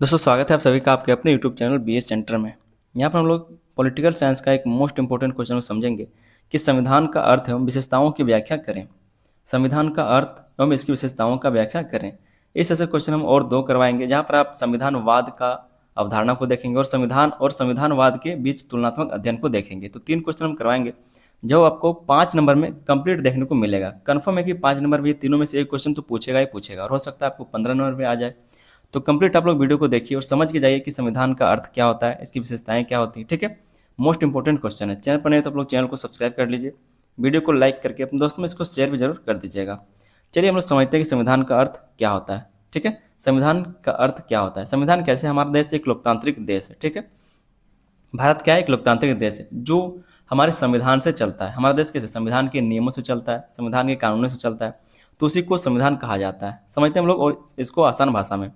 दोस्तों स्वागत है आप सभी का आपके अपने यूट्यूब चैनल बीएस सेंटर में। यहाँ पर हम लोग पॉलिटिकल साइंस का एक मोस्ट इंपॉर्टेंट क्वेश्चन को समझेंगे कि संविधान का अर्थ एवं विशेषताओं की व्याख्या करें। संविधान का अर्थ एवं इसकी विशेषताओं का व्याख्या करें। इस ऐसे क्वेश्चन हम और दो करवाएंगे जहाँ पर आप संविधानवाद का अवधारणा को देखेंगे और संविधानवाद के बीच तुलनात्मक अध्ययन को देखेंगे। तो 3 क्वेश्चन हम करवाएंगे जो आपको 5 नंबर में कंप्लीट देखने को मिलेगा। कन्फर्म है कि 5 नंबर में ये तीनों में से एक क्वेश्चन तो पूछेगा ही पूछेगा और हो सकता है आपको 15 नंबर में आ जाए। तो कंप्लीट आप लोग वीडियो को देखिए और समझ के जाइए कि संविधान का अर्थ क्या होता है, इसकी विशेषताएं क्या होती हैं। ठीक है, मोस्ट इंपॉर्टेंट क्वेश्चन है। चैनल पर नहीं तो आप लोग चैनल को सब्सक्राइब कर लीजिए, वीडियो को लाइक करके अपने दोस्तों में इसको शेयर भी जरूर कर दीजिएगा। चलिए हम लोग समझते हैं कि संविधान का अर्थ क्या होता है। ठीक है, संविधान का अर्थ क्या होता है। संविधान कैसे, हमारा देश एक लोकतांत्रिक देश है। ठीक है, भारत क्या है, एक लोकतांत्रिक देश है जो हमारे संविधान से चलता है। हमारा देश कैसे, संविधान के नियमों से चलता है, संविधान के कानूनों से चलता है, तो उसी को संविधान कहा जाता है। समझते हैं हम लोग और इसको आसान भाषा में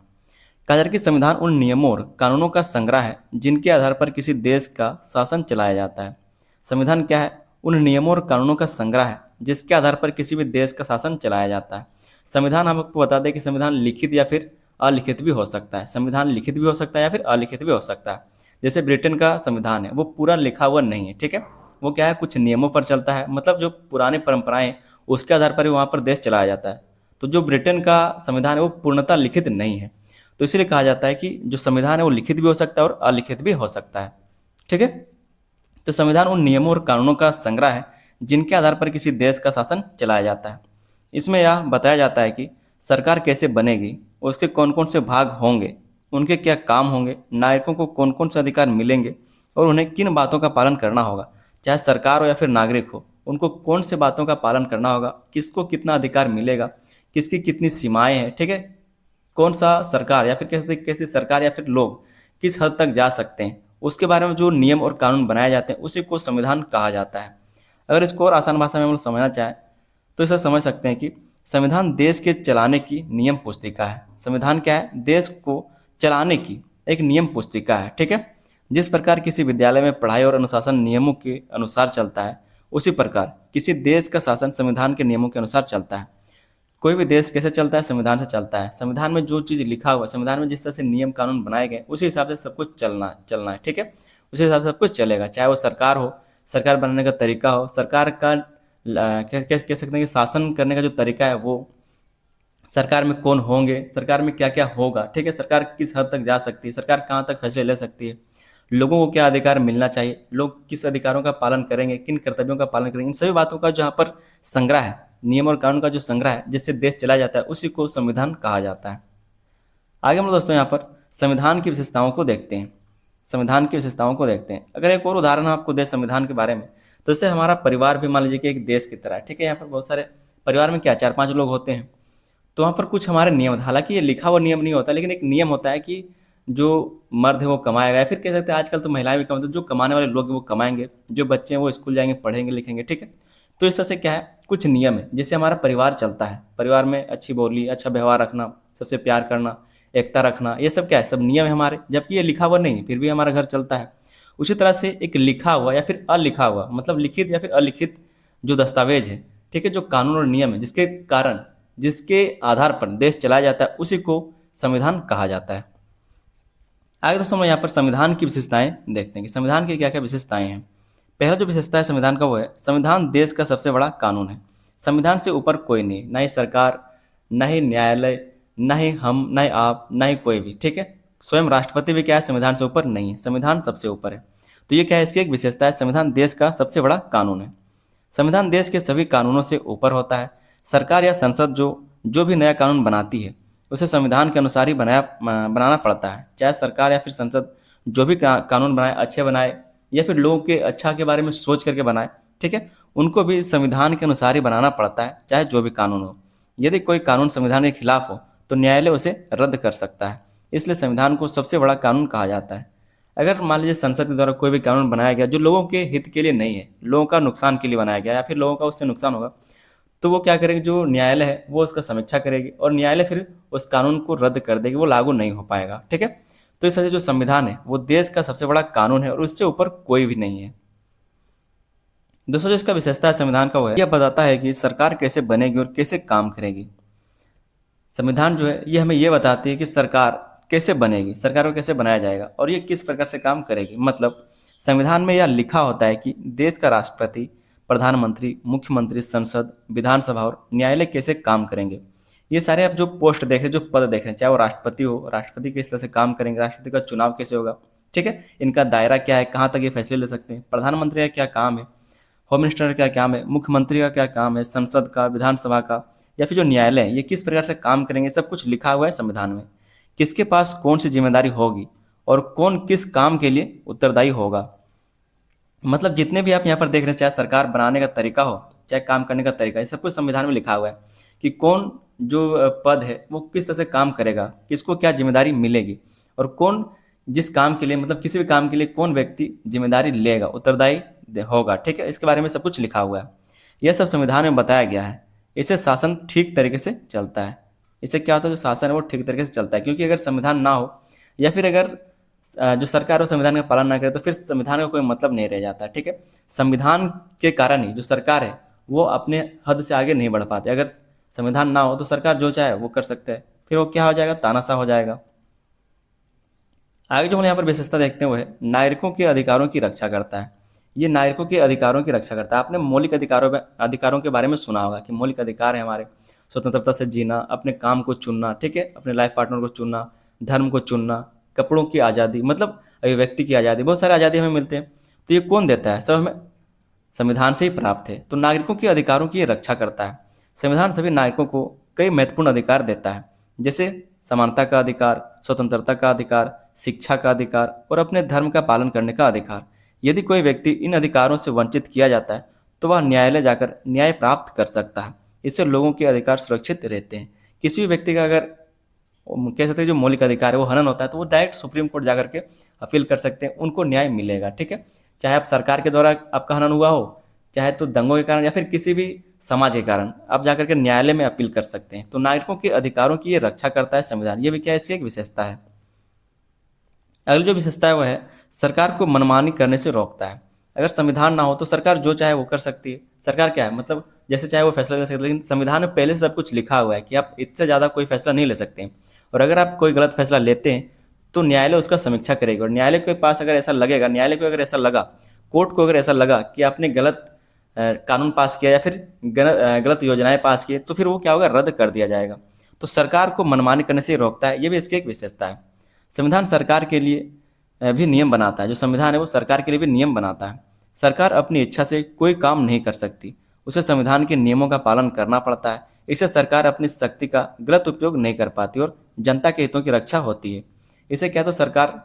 कहा जाए कि संविधान उन नियमों और कानूनों का संग्रह है जिनके आधार पर किसी देश का शासन चलाया जाता है। संविधान क्या है, उन नियमों और कानूनों का संग्रह है जिसके आधार पर किसी भी देश का शासन चलाया जाता है। संविधान हम आपको बता दें कि संविधान लिखित या फिर अलिखित भी हो सकता है। संविधान लिखित भी हो सकता है या फिर अलिखित भी हो सकता है। जैसे ब्रिटेन का संविधान है वो पूरा लिखा हुआ नहीं है। ठीक है, वो क्या है, कुछ नियमों पर चलता है, मतलब जो पुरानी परंपराएं उसके आधार पर ही वहाँ पर देश चलाया जाता है। तो जो ब्रिटेन का संविधान है वो पूर्णतः लिखित नहीं है, तो इसीलिए कहा जाता है कि जो संविधान है वो लिखित भी हो सकता है और अलिखित भी हो सकता है। ठीक है, तो संविधान उन नियमों और कानूनों का संग्रह है जिनके आधार पर किसी देश का शासन चलाया जाता है। इसमें यह बताया जाता है कि सरकार कैसे बनेगी, उसके कौन कौन से भाग होंगे, उनके क्या काम होंगे, नागरिकों को कौन कौन से अधिकार मिलेंगे और उन्हें किन बातों का पालन करना होगा। चाहे सरकार हो या फिर नागरिक हो, उनको कौन से बातों का पालन करना होगा, किसको कितना अधिकार मिलेगा, किसकी कितनी सीमाएं हैं। ठीक है, कौन सा सरकार या फिर कैसी सरकार या फिर लोग किस हद तक जा सकते हैं, उसके बारे में जो नियम और कानून बनाए जाते हैं उसी को संविधान कहा जाता है। अगर इसको और आसान भाषा में हम लोग समझना चाहें तो इसे समझ सकते हैं कि संविधान देश के चलाने की नियम पुस्तिका है। संविधान क्या है, देश को चलाने की एक नियम पुस्तिका है। ठीक है, जिस प्रकार किसी विद्यालय में पढ़ाई और अनुशासन नियमों के अनुसार चलता है, उसी प्रकार किसी देश का शासन संविधान के नियमों के अनुसार चलता है। कोई भी देश कैसे चलता है, संविधान से चलता है। संविधान में जो चीज़ लिखा हुआ है, संविधान में जिस तरह से नियम कानून बनाए गए उसी हिसाब से सब कुछ चलना है। ठीक है, उसी हिसाब से सब कुछ चलेगा, चाहे वो सरकार हो, सरकार बनाने का तरीका हो, सरकार का कह सकते हैं कि शासन करने का जो तरीका है, वो सरकार में कौन होंगे, सरकार में क्या क्या होगा। ठीक है, सरकार किस हद तक जा सकती है, सरकार कहाँ तक फैसले ले सकती है, लोगों को क्या अधिकार मिलना चाहिए, लोग किस अधिकारों का पालन करेंगे, किन कर्तव्यों का पालन करेंगे, इन सभी बातों का जहाँ पर संग्रह है, नियम और कानून का जो संग्रह है जिससे देश चलाया जाता है, उसी को संविधान कहा जाता है। आगे हम लोग दोस्तों यहाँ पर संविधान की विशेषताओं को देखते हैं। संविधान की विशेषताओं को देखते हैं। अगर एक और उदाहरण आपको दे संविधान के बारे में, तो इससे हमारा परिवार भी मान लीजिए कि एक देश की तरह है। ठीक है, यहाँ पर बहुत सारे परिवार में क्या 4-5 लोग होते हैं, तो वहाँ पर कुछ हमारे नियम, हालांकि ये लिखा हुआ नियम नहीं होता, लेकिन एक नियम होता है कि जो मर्द है वो कमाएगा, या फिर कह सकते हैं आजकल तो महिलाएं भी कमाते हैं, जो कमाने वाले लोग हैं वो कमाएंगे, जो बच्चे हैं वो स्कूल जाएंगे, पढ़ेंगे लिखेंगे। ठीक है, तो इस तरह से क्या है, कुछ नियम है जिससे हमारा परिवार चलता है। परिवार में अच्छी बोली, अच्छा व्यवहार रखना, सबसे प्यार करना, एकता रखना, ये सब क्या है, सब नियम है हमारे, जबकि ये लिखा हुआ नहीं है फिर भी हमारा घर चलता है। उसी तरह से एक लिखा हुआ या फिर अलिखा हुआ, मतलब लिखित या फिर अलिखित जो दस्तावेज है, ठीक है, जो कानून और नियम है जिसके कारण, जिसके आधार पर देश चलाया जाता है, उसी को संविधान कहा जाता है। आगे दोस्तों हम यहाँ पर संविधान की विशेषताएं देखते हैं कि संविधान की क्या क्या विशेषताएं हैं। पहला जो विशेषता है संविधान का वो है, संविधान देश का सबसे बड़ा कानून है। संविधान से ऊपर कोई नहीं, ना ही सरकार, ना ही न्यायालय, ना ही हम, ना ही आप, ना ही कोई भी। ठीक है, स्वयं राष्ट्रपति भी क्या है, संविधान से ऊपर नहीं है, संविधान सबसे ऊपर है। तो ये क्या है, इसकी एक विशेषता है, संविधान देश का सबसे बड़ा कानून है। संविधान देश के सभी कानूनों से ऊपर होता है। सरकार या संसद जो भी नया कानून बनाती है उसे संविधान के अनुसार ही बनाना पड़ता है। चाहे सरकार या फिर संसद जो भी कानून बनाए, अच्छे बनाए या फिर लोगों के अच्छा के बारे में सोच करके बनाए, ठीक है, उनको भी संविधान के अनुसार ही बनाना पड़ता है, चाहे जो भी कानून हो। यदि कोई कानून संविधान के खिलाफ हो तो न्यायालय उसे रद्द कर सकता है। इसलिए संविधान को सबसे बड़ा कानून कहा जाता है। अगर मान लीजिए संसद के द्वारा कोई भी कानून बनाया गया जो लोगों के हित के लिए नहीं है, लोगों का नुकसान के लिए बनाया गया या फिर लोगों का उससे नुकसान होगा, तो वो क्या करेगी, जो न्यायालय है वो उसका समीक्षा करेगी और न्यायालय फिर उस कानून को रद्द कर देगी, वो लागू नहीं हो पाएगा। ठीक है, तो इस वजह से जो संविधान है वो देश का सबसे बड़ा कानून है और उससे ऊपर कोई भी नहीं है। दोस्तों जो इसका विशेषता है संविधान का वो है, यह बताता है कि सरकार कैसे बनेगी और कैसे काम करेगी। संविधान जो है ये हमें ये बताती है कि सरकार कैसे बनेगी, सरकार को कैसे बनाया जाएगा और ये किस प्रकार से काम करेगी। मतलब संविधान में यह लिखा होता है कि देश का राष्ट्रपति, प्रधानमंत्री, मुख्यमंत्री, संसद, विधानसभा और न्यायालय कैसे काम करेंगे। ये सारे आप जो पोस्ट देख रहे हैं, जो पद देख रहे हैं, चाहे वो राष्ट्रपति हो, राष्ट्रपति किस तरह से काम करेंगे, राष्ट्रपति का चुनाव कैसे होगा, ठीक है, इनका दायरा क्या है, कहाँ तक ये फैसले ले सकते हैं, प्रधानमंत्री का क्या काम है, होम मिनिस्टर का क्या काम है, मुख्यमंत्री का क्या काम है, संसद का, विधानसभा का, या फिर जो न्यायालय है ये किस प्रकार से काम करेंगे, सब कुछ लिखा हुआ है संविधान में। किसके पास कौन सी जिम्मेदारी होगी और कौन किस काम के लिए उत्तरदायी होगा। मतलब जितने भी आप यहाँ पर देख रहे हैं, चाहे सरकार बनाने का तरीका हो, चाहे काम करने का तरीका, ये सब कुछ संविधान में लिखा हुआ है कि कौन जो पद है वो किस तरह से काम करेगा, किसको क्या जिम्मेदारी मिलेगी और कौन जिस काम के लिए, मतलब किसी भी काम के लिए कौन व्यक्ति जिम्मेदारी लेगा, उत्तरदायी होगा, ठीक है, इसके बारे में सब कुछ लिखा हुआ है। यह सब संविधान में बताया गया है। इससे शासन ठीक तरीके से चलता है। इससे क्या होता है, जो शासन है वो ठीक तरीके से चलता है, क्योंकि अगर संविधान ना हो या फिर अगर जो सरकार वो संविधान का पालन ना करे तो फिर संविधान का कोई मतलब नहीं रह जाता, ठीक है। संविधान के कारण ही जो सरकार है वो अपने हद से आगे नहीं बढ़ पाते। अगर संविधान ना हो तो सरकार जो चाहे वो कर सकते हैं, फिर वो क्या हो जाएगा, तानाशाह हो जाएगा। आगे जो हम यहाँ पर विशेषता देखते हैं वो है नागरिकों के अधिकारों की रक्षा करता है। ये नागरिकों के अधिकारों की रक्षा करता है। आपने मौलिक अधिकारों के बारे में सुना होगा कि मौलिक अधिकार है हमारे, स्वतंत्रता से जीना, अपने काम को चुनना, ठीक है, अपने लाइफ पार्टनर को चुनना, धर्म को चुनना, कपड़ों की आज़ादी, मतलब अभिव्यक्ति की आज़ादी, बहुत सारे आज़ादी हमें मिलते हैं। तो ये कौन देता है, सब हमें संविधान से ही प्राप्त है। तो नागरिकों के अधिकारों की ये रक्षा करता है। संविधान सभी नागरिकों को कई महत्वपूर्ण अधिकार देता है, जैसे समानता का अधिकार, स्वतंत्रता का अधिकार, शिक्षा का अधिकार और अपने धर्म का पालन करने का अधिकार। यदि कोई व्यक्ति इन अधिकारों से वंचित किया जाता है तो वह न्यायालय जाकर न्याय प्राप्त कर सकता है। इससे लोगों के अधिकार सुरक्षित रहते हैं। किसी भी व्यक्ति का अगर कह सकते हैं जो मौलिक अधिकार है वो हनन होता है तो वो डायरेक्ट सुप्रीम कोर्ट जाकर के अपील कर सकते हैं, उनको न्याय मिलेगा, ठीक है। चाहे आप सरकार के द्वारा आपका हनन हुआ हो, चाहे तो दंगों के कारण या फिर किसी भी समाज के कारण, आप जाकर के न्यायालय में अपील कर सकते हैं। तो नागरिकों के अधिकारों की ये रक्षा करता है संविधान। ये भी क्या है, इसकी एक विशेषता है। अगली जो विशेषता है वो है सरकार को मनमानी करने से रोकता है। अगर संविधान ना हो तो सरकार जो चाहे वो कर सकती है। सरकार क्या है, मतलब जैसे चाहे वो फैसला ले सकती है, लेकिन संविधान में पहले से सब कुछ लिखा हुआ है कि आप इससे ज़्यादा कोई फैसला नहीं ले सकते। और अगर आप कोई गलत फैसला लेते हैं तो न्यायालय उसका समीक्षा करेगा और न्यायालय के पास अगर ऐसा लगेगा, न्यायालय को अगर ऐसा लगा, कोर्ट को अगर ऐसा लगा कि आपने गलत कानून पास किया या फिर गलत योजनाएं पास की, तो फिर वो क्या होगा, रद्द कर दिया जाएगा। तो सरकार को मनमानी करने से रोकता है, ये भी इसकी एक विशेषता है। संविधान सरकार के लिए भी नियम बनाता है। जो संविधान है वो सरकार के लिए भी नियम बनाता है। सरकार अपनी इच्छा से कोई काम नहीं कर सकती, उसे संविधान के नियमों का पालन करना पड़ता है। इससे सरकार अपनी शक्ति का गलत उपयोग नहीं कर पाती और जनता के हितों की रक्षा होती है। इसे क्या, तो सरकार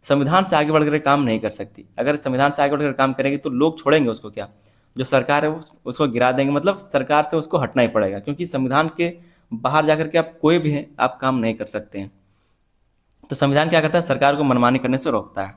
संविधान से आगे बढ़कर काम नहीं कर सकती। अगर संविधान से आगे बढ़कर काम करेगी तो लोग छोड़ेंगे उसको, क्या जो सरकार है उसको गिरा देंगे, मतलब सरकार से उसको हटना ही पड़ेगा, क्योंकि संविधान के बाहर जाकर के आप कोई भी हैं आप काम नहीं कर सकते हैं। तो संविधान क्या करता है, सरकार को मनमानी करने से रोकता है।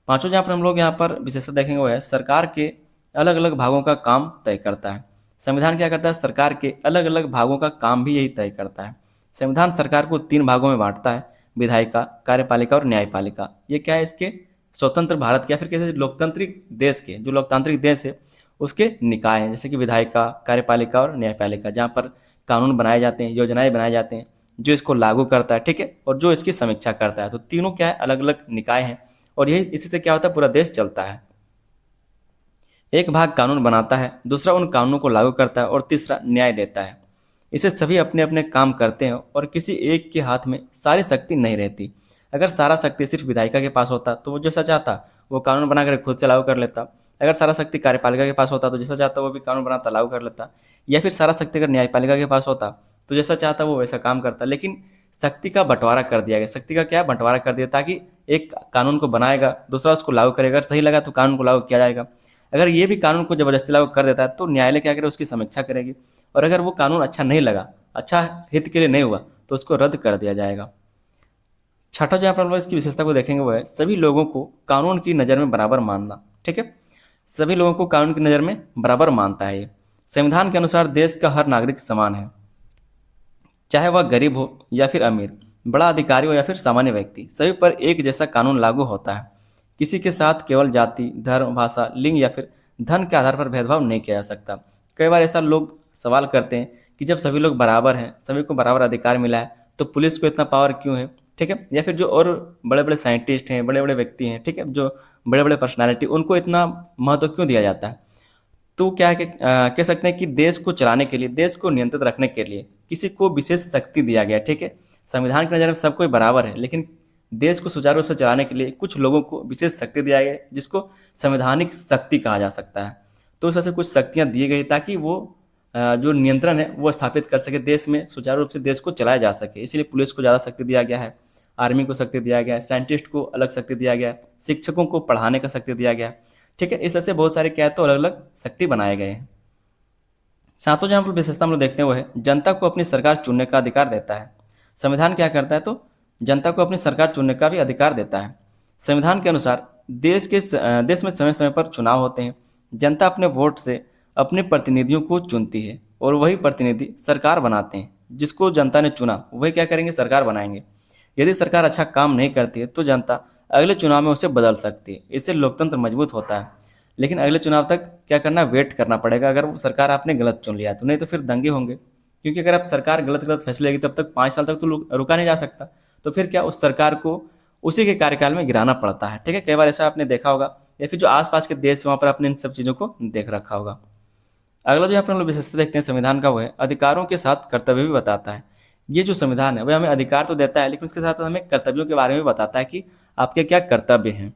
पांचों जहाँ पर हम लोग यहाँ पर विशेषता देखेंगे वो है सरकार के अलग अलग भागों का काम तय करता है। संविधान क्या करता है, सरकार के अलग अलग भागों का काम भी यही तय करता है। संविधान सरकार को 3 भागों में बांटता है, विधायिका, कार्यपालिका और न्यायपालिका। ये क्या है, इसके स्वतंत्र भारत के या फिर कैसे लोकतांत्रिक देश के, जो लोकतांत्रिक देश है उसके निकाय हैं, जैसे कि विधायिका, कार्यपालिका और न्यायपालिका, जहाँ पर कानून बनाए जाते हैं, योजनाएं बनाए जाते हैं, जो इसको लागू करता है, ठीक है, और जो इसकी समीक्षा करता है। तो तीनों क्या है, अलग अलग निकाय हैं और यही इसी से क्या होता है, पूरा देश चलता है। एक भाग कानून बनाता है, दूसरा उन कानूनों को लागू करता है और तीसरा न्याय देता है। इसे सभी अपने अपने काम करते हैं और किसी एक के हाथ में सारी शक्ति नहीं रहती। अगर सारा शक्ति सिर्फ विधायिका के पास होता तो वो जैसा चाहता वो कानून बनाकर खुद से लागू कर लेता। अगर सारा शक्ति कार्यपालिका के पास होता तो जैसा चाहता वो भी कानून बनाता, लागू कर लेता। या फिर सारा शक्ति अगर न्यायपालिका के पास होता तो जैसा चाहता वो वैसा काम करता। लेकिन शक्ति का बंटवारा कर दिया गया। शक्ति का क्या बंटवारा कर दिया, ताकि एक कानून को बनाएगा, दूसरा उसको लागू करेगा, अगर सही लगा तो कानून को लागू किया जाएगा। अगर ये भी कानून को जबरदस्ती लागू कर देता है तो न्यायालय क्या करे, उसकी समीक्षा करेगी और अगर वो कानून अच्छा नहीं लगा, अच्छा हित के लिए नहीं हुआ, तो उसको रद्द कर दिया जाएगा। छठा जो हम लोग इसकी विशेषता को देखेंगे वो है सभी लोगों को कानून की नज़र में बराबर मानना, ठीक है। सभी लोगों को कानून की नज़र में बराबर मानता है ये। संविधान के अनुसार देश का हर नागरिक समान है, चाहे वह गरीब हो या फिर अमीर, बड़ा अधिकारी हो या फिर सामान्य व्यक्ति, सभी पर एक जैसा कानून लागू होता है। किसी के साथ केवल जाति, धर्म, भाषा, लिंग या फिर धन के आधार पर भेदभाव नहीं किया जा सकता। कई बार ऐसा लोग सवाल करते हैं कि जब सभी लोग बराबर हैं, सभी को बराबर अधिकार मिला है, तो पुलिस को इतना पावर क्यों है, ठीक है, या फिर जो और बड़े बड़े साइंटिस्ट हैं, बड़े बड़े व्यक्ति हैं, ठीक है, जो बड़े बड़े पर्सनालिटी, उनको इतना महत्व क्यों दिया जाता है? तो क्या है कि कह सकते हैं कि देश को चलाने के लिए, देश को नियंत्रित रखने के लिए किसी को विशेष शक्ति दिया गया है, ठीक है। संविधान की नज़र में सब कोई बराबर है, लेकिन देश को सुचारू रूप से चलाने के लिए कुछ लोगों को विशेष शक्ति दिया गया है, जिसको संवैधानिक शक्ति कहा जा सकता है। तो इस तरह से कुछ शक्तियाँ दी गई ताकि वो जो नियंत्रण है वो स्थापित कर सके, देश में सुचारू रूप से देश को चलाया जा सके। इसीलिए पुलिस को ज़्यादा शक्ति दिया गया है, आर्मी को शक्ति दिया गया है, साइंटिस्ट को अलग शक्ति दिया गया है, शिक्षकों को पढ़ाने का शक्ति दिया गया है, ठीक है। इस तरह से बहुत सारे क्या है तो अलग अलग शक्ति बनाए गए हैं। सातों जहाँ पर विशेषता हम लोग देखते हैं वो है जनता को अपनी सरकार चुनने का अधिकार देता है। संविधान क्या करता है तो जनता को अपनी सरकार चुनने का भी अधिकार देता है। संविधान के अनुसार देश में समय समय पर चुनाव होते हैं। जनता अपने वोट से अपने प्रतिनिधियों को चुनती है और वही प्रतिनिधि सरकार बनाते हैं। जिसको जनता ने चुना वही क्या करेंगे, सरकार बनाएंगे। यदि सरकार अच्छा काम नहीं करती है तो जनता अगले चुनाव में उसे बदल सकती है। इससे लोकतंत्र मजबूत होता है। लेकिन अगले चुनाव तक क्या करना, वेट करना पड़ेगा। अगर वो सरकार आपने गलत चुन लिया तो, नहीं तो फिर दंगे होंगे। क्योंकि अगर आप सरकार गलत गलत फैसले लेगी तब तक 5 साल तक तो रुका नहीं जा सकता। तो फिर क्या, उस सरकार को उसी के कार्यकाल में गिराना पड़ता है, ठीक है। कई बार ऐसा आपने देखा होगा, या फिर जो आसपास के देश वहाँ पर आपने इन सब चीज़ों को देख रखा होगा। अगला जो यहाँ पर हम लोग विशेषता देखते हैं संविधान का, वो है अधिकारों के साथ कर्तव्य भी बताता है। ये जो संविधान है वह हमें अधिकार तो देता है, लेकिन उसके साथ हमें कर्तव्यों के बारे में बताता है कि आपके क्या कर्तव्य हैं।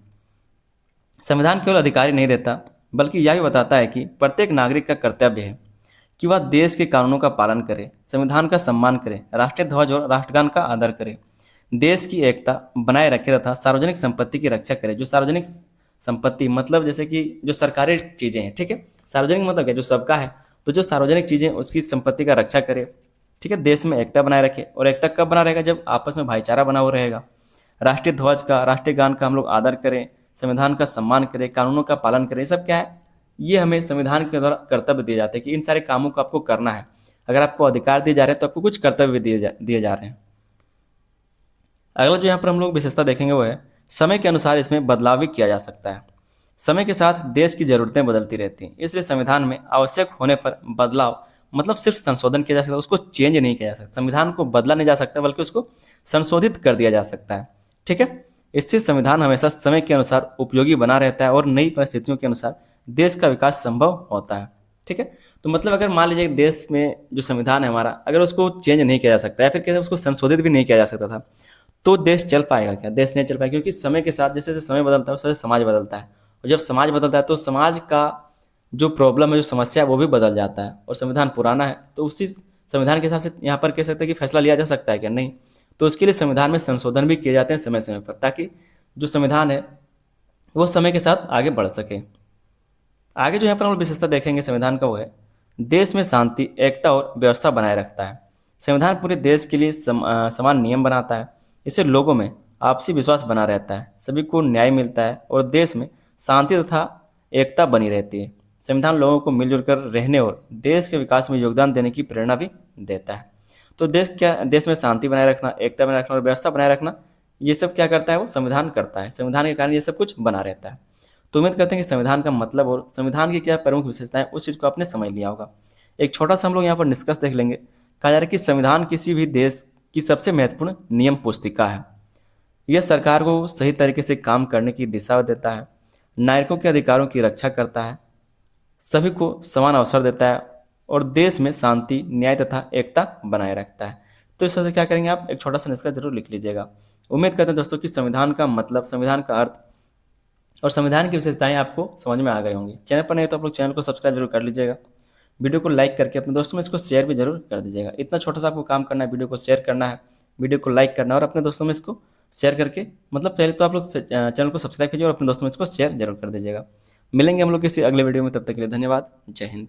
संविधान केवल अधिकार ही नहीं देता, बल्कि यह भी बताता है कि प्रत्येक नागरिक का कर्तव्य है कि वह देश के कानूनों का पालन करे, संविधान का सम्मान करे, राष्ट्रीय ध्वज और राष्ट्रगान का आदर करे, देश की एकता बनाए रखे तथा सार्वजनिक संपत्ति की रक्षा करे। जो सार्वजनिक संपत्ति मतलब जैसे कि जो सरकारी चीज़ें हैं, ठीक है, सार्वजनिक मतलब क्या, जो सबका है, तो जो सार्वजनिक चीज़ें उसकी संपत्ति का रक्षा करे, ठीक है। देश में एकता बनाए रखे, और एकता कब बना रहेगा, जब आपस में भाईचारा बना हुआ रहेगा। राष्ट्रीय ध्वज का, राष्ट्रीय गान का हम लोग आदर करें, संविधान का सम्मान करें, कानूनों का पालन करें। ये सब क्या है, ये हमें संविधान के द्वारा कर्तव्य दिए जाते हैं कि इन सारे कामों को आपको करना है। अगर आपको अधिकार दिए जा रहे हैं तो आपको कुछ कर्तव्य भी दिए जा रहे हैं। अगला जो यहाँ पर हम लोग विशेषता देखेंगे वो है समय के अनुसार इसमें बदलाव भी किया जा सकता है। समय के साथ देश की जरूरतें बदलती रहती हैं, इसलिए संविधान में आवश्यक होने पर बदलाव मतलब सिर्फ संशोधन किया जा सकता है, उसको चेंज नहीं किया जा सकता। संविधान को बदला नहीं जा सकता, बल्कि उसको संशोधित कर दिया जा सकता है, ठीक है। इससे संविधान हमेशा समय के अनुसार उपयोगी बना रहता है और नई परिस्थितियों के अनुसार देश का विकास संभव होता है, ठीक है। तो मतलब अगर मान लीजिए देश में जो संविधान है हमारा, अगर उसको चेंज नहीं किया जा सकता या फिर कैसे उसको संशोधित भी नहीं किया जा सकता था, तो देश चल पाएगा क्या? देश नहीं चल पाएगा, क्योंकि समय के साथ जैसे जैसे समय बदलता है उस तरह समाज बदलता है, और जब समाज बदलता है तो समाज का जो प्रॉब्लम है, जो समस्या है, वो भी बदल जाता है। और संविधान पुराना है तो उसी संविधान के हिसाब से यहाँ पर कह सकते हैं कि फैसला लिया जा सकता है क्या? नहीं। तो उसके लिए संविधान में संशोधन भी किए जाते हैं समय समय पर, ताकि जो संविधान है वो समय के साथ आगे बढ़ सके। आगे जो यहाँ पर हम विशेषता देखेंगे संविधान का, वो है देश में शांति, एकता और व्यवस्था बनाए रखता है। संविधान पूरे देश के लिए समान नियम बनाता है। इससे लोगों में आपसी विश्वास बना रहता है, सभी को न्याय मिलता है और देश में शांति तथा एकता बनी रहती है। संविधान लोगों को मिलजुल कर रहने और देश के विकास में योगदान देने की प्रेरणा भी देता है। तो देश में शांति बनाए रखना, एकता बनाए रखना और व्यवस्था बनाए रखना, ये सब क्या करता है, वो संविधान करता है। संविधान के कारण ये सब कुछ बना रहता है। तो उम्मीद करते हैं कि संविधान का मतलब और संविधान की क्या प्रमुख विशेषताएं उस चीज़ को आपने समझ लिया होगा। एक छोटा सा हम लोग यहाँ पर निष्कर्ष देख लेंगे। कहा जा रहा है कि संविधान किसी भी देश की सबसे महत्वपूर्ण नियम पुस्तिका है। यह सरकार को सही तरीके से काम करने की दिशा देता है, नागरिकों के अधिकारों की रक्षा करता है, सभी को समान अवसर देता है और देश में शांति, न्याय तथा एकता बनाए रखता है। तो इस तरह से क्या करेंगे, आप एक छोटा सा निष्कर्ष जरूर लिख लीजिएगा। उम्मीद करते हैं दोस्तों कि संविधान का मतलब, संविधान का अर्थ और संविधान की विशेषताएं आपको समझ में आ गई होंगी। चैनल पर नहीं तो आप लोग चैनल को सब्सक्राइब जरूर कर लीजिएगा। वीडियो को लाइक करके अपने दोस्तों में इसको शेयर भी जरूर कर दीजिएगा। इतना छोटा सा आपको काम करना है, वीडियो को शेयर करना है, वीडियो को लाइक करना है और अपने दोस्तों में इसको शेयर करके, मतलब पहले तो आप लोग चैनल को सब्सक्राइब कीजिए और अपने दोस्तों में इसको शेयर जरूर कर दीजिएगा। मिलेंगे हम लोग किसी अगले वीडियो में, तब तक के लिए धन्यवाद। जय हिंद।